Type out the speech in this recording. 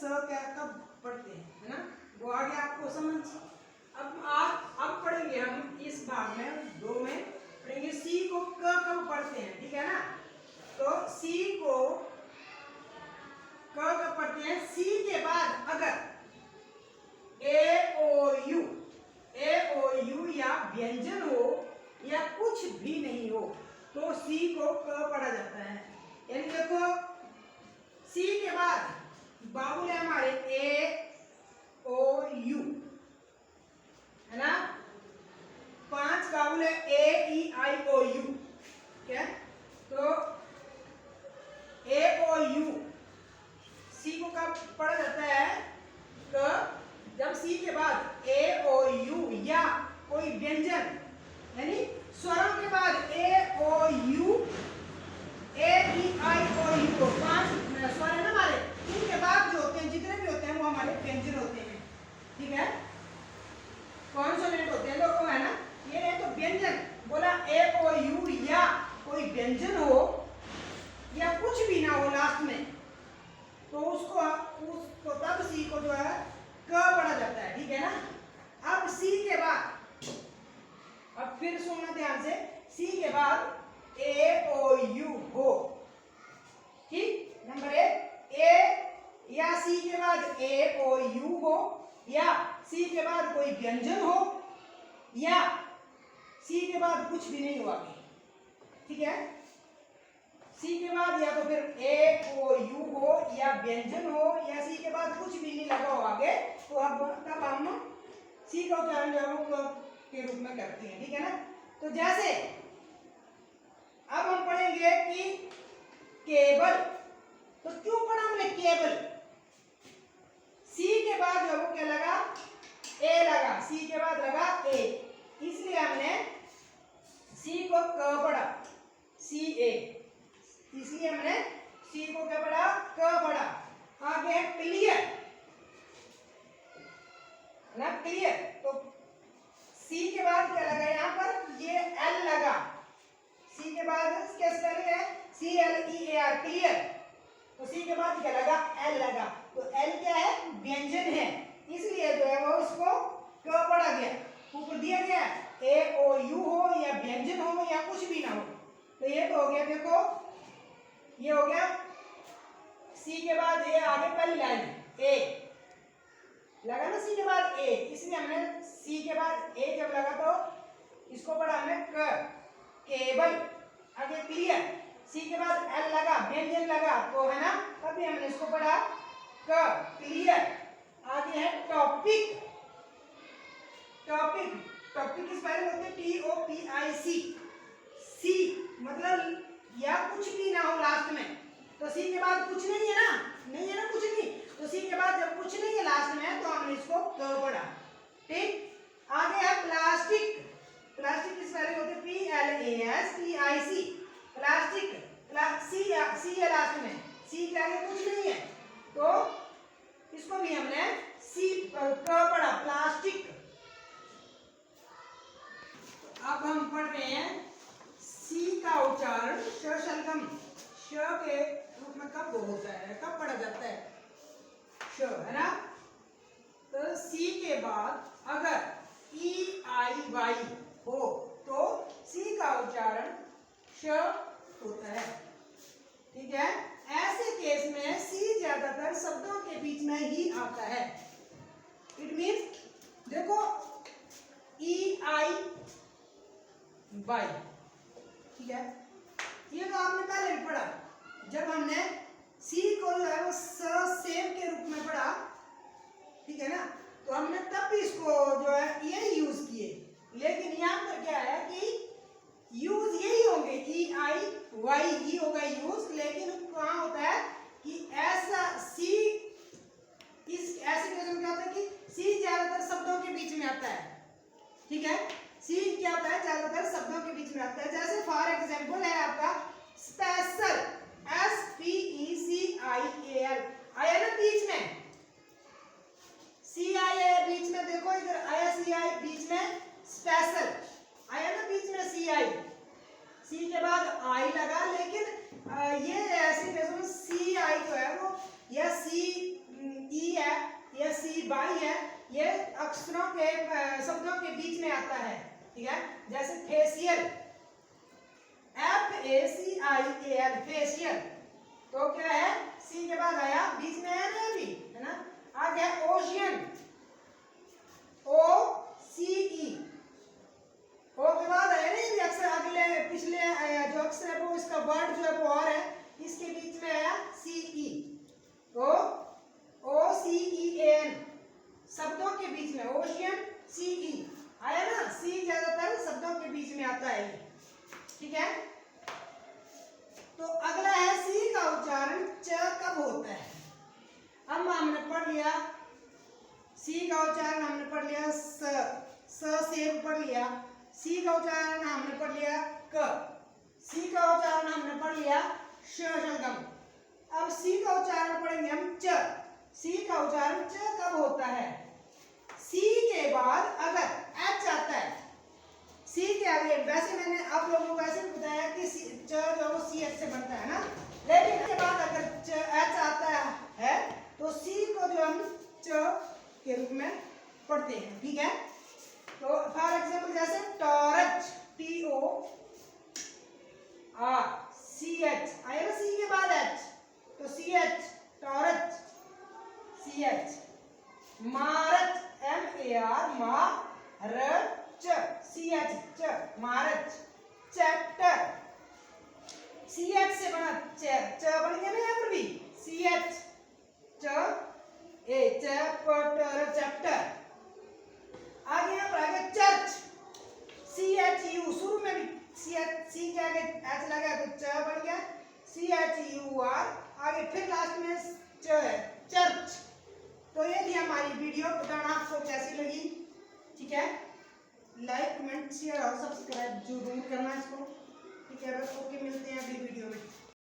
स क्या कब पढ़ते हैं, है ना, वो आगे आपको समझ। अब पढ़ेंगे हम इस भाग में 2 में पढ़ेंगे सी को क कब पढ़ते हैं, ठीक है ना। तो सी को क कब पढ़ते हैं, सी के बाद अगर ए ओ यू या व्यंजन हो या कुछ भी नहीं हो तो सी को क पढ़ा जाता है। यानी देखो सी के बाद बाबुल है हमारे ए ओ यू, है ना, 5 बाबुल है ए ई आई ओ यू, क्या, तो ए ओ यू सी को कब पढ़ा जाता है, क, जब सी के बाद ए ओ यू या कोई व्यंजन यानी स्वरों के बाद ए ओ U A E I O you को 5 स्वर है ना हमारे, इनके बाद जो होते हैं जितने भी होते हैं वो हमारे व्यंजन होते हैं, ठीक है। कॉन्सोनेंट होते हैं तो है ना, ये है तो व्यंजन बोला ए ओ यू या कोई व्यंजन हो या कुछ भी ना हो लास्ट में तो उसको तब सी को जो है क पढ़ा जाता है, ठीक है ना। अब सी के बाद, अब फिर सुनना ध्यान से, सी के बाद ए ओ यू हो, ठीक, नंबर 1 ए या सी के बाद ए ओ यू हो या सी के बाद कोई व्यंजन हो या सी के बाद कुछ भी नहीं हो आगे, ठीक है। सी के बाद या तो फिर ए ओ यू हो या व्यंजन हो या सी के बाद कुछ भी नहीं लगा हो आगे, तो अब तब हम सी का उच्चारण जो के रूप में करते हैं, ठीक है ना। तो जैसे अब हम पढ़ेंगे कि केबल, तो क्यों पढ़ा हमने केबल, सी के बाद जो वो क्या लगा, ए लगा, सी के बाद लगा ए, इसलिए हमने सी को क पढ़ा, सी ए, इसलिए हमने सी को क्या पढ़ा, क पढ़ा। आगे है क्लियर, ना, क्लियर, तो सी के बाद क्या लगा यहाँ पर, ये एल लगा, सी के बाद क्या स्पेलिंग है, C L E A R, clear, तो सी के बाद क्या लगा, एल लगा, तो एल क्या है, व्यंजन है, इसलिए जो है वो इसको क पढ़ा गया। ऊपर दिया गया ए ओ यू हो या व्यंजन हो या कुछ भी ना हो, तो ये तो हो गया, देखो ये हो गया सी के बाद ए, आगे पहली लाइन ए लगा ना, सी के बाद ए, इसलिए हमने सी के बाद ए जब लगा तो इसको पढ़ा हमने क, केबल, आगे क्लियर, सी के बाद एल लगा, व्यंजन लगा, तो है ना, तभी हमने इसको पढ़ा क, क्लियर। आगे है टॉपिक, टॉपिक, टॉपिक की स्पेलिंग होती है टी ओ पी आई सी, सी मतलब या कुछ भी ना हो लास्ट में, तो सी के बाद कुछ नहीं है ना, नहीं है ना कुछ नहीं, तो सी के बाद जब कुछ नहीं है लास्ट में तो हमने इसको क पढ़ा, ठीक। आगे है प्लास्टिक, प्लास्टिक की स्पेलिंग होती है P L A S T I C, plastic, C है लास्ट में, सी के आगे कुछ नहीं है तो इसको भी हमने सी क पढ़ा, प्लास्टिक। अब हम पढ़ रहे हैं सी का उच्चारण शलगम, श के रूप में कब होता है, कब पढ़ा जाता है, श, है ना। तो सी के बाद अगर ई आई वाई हो तो सी का उच्चारण श होता है, ठीक है। ऐसे केस में सी ज्यादातर शब्दों के बीच में ही आता है, इट मीन्स देखो ई आई वाई, ठीक है, ये तो आपने पहले भी पढ़ा, जब हमने सी को जो है वो सेव के रूप में पढ़ा, ठीक है ना, तो हमने तब भी इसको जो है ये यूज किए, लेकिन यहाँ पर क्या है कि यूज यही होंगे, ई आई वाई ही होगा यूज, लेकिन कहाँ होता है कि ऐसा सी, इस ऐसे केस में क्या होता है कि सी ज्यादातर शब्दों के बीच में आता है, ठीक है, सी क्या होता है ज्यादातर शब्दों के बीच में आता है। जैसे फॉर एग्जाम्पल है आपका special, S P E C I A L, आया ना बीच में, सी आई है बीच में, देखो इधर आया सी आई बीच में, स्पेशल आया ना बीच में, सी आई, सी के बाद आई लगा, लेकिन ये ऐसे केस में सी आई जो है वो या सी ई है, ये सी बाई है, ये अक्षरों के शब्दों के बीच में आता है, ठीक है। जैसे फेशियल, FACIAL, फेशियल, तो क्या है, सी के बाद आया, बीच में है ना अभी, है ना। आ गया ओशियन, OCE, ओ के बाद है नहीं अक्सर, अगले पिछले जो अक्षर है वो इसका वर्ड जो है वो और है, इसके बीच में आया CE, तो OCEAN, शब्दों के बीच में ओशियन, CE आया ना, सी ज्यादातर शब्दों के बीच में आता है, ठीक है। तो अगला है सी का उच्चारण च कब होता है। अब हमने पढ़ लिया सी का उच्चारण, हमने पढ़ लिया स से पढ़ लिया, सी का उच्चारण हमने पढ़ लिया क, सी का उच्चारण हमने पढ़ लिया श शलगम। अब सी का उच्चारण पढ़ेंगे हम च। सी का उच्चारण च कब होता है, सी के बाद अगर एच आता है, सी के आगे, वैसे मैंने आप लोगों को ऐसे बताया कि च जो वो सी एच से बनता है ना, लेकिन इसके बाद अगर एच आता है तो सी को जो हम च के रूप में पढ़ते हैं, ठीक है। तो फॉर एग्जाम्पल जैसे टॉर्च, TORCH आएगा सी के बाद एच, तो CH torch, CH। March, MAR CH च, मारच। चैप्टर, CH से बना च बन गया ना यहाँ पर भी, CH चैप्टर, चैप्टर। आगे यहाँ पर आ गया चर्च, CHU, शुरू में भी सी के आगे एच लगा तो च बन गया, CHUR, आगे फिर लास्ट में च है, चर्च। तो ये थी हमारी वीडियो, बताना आपको कैसी लगी, ठीक है। लाइक, कमेंट, शेयर और सब्सक्राइब जरूर करना इसको, ठीक है। बस ओके, मिलते हैं अगली वीडियो में।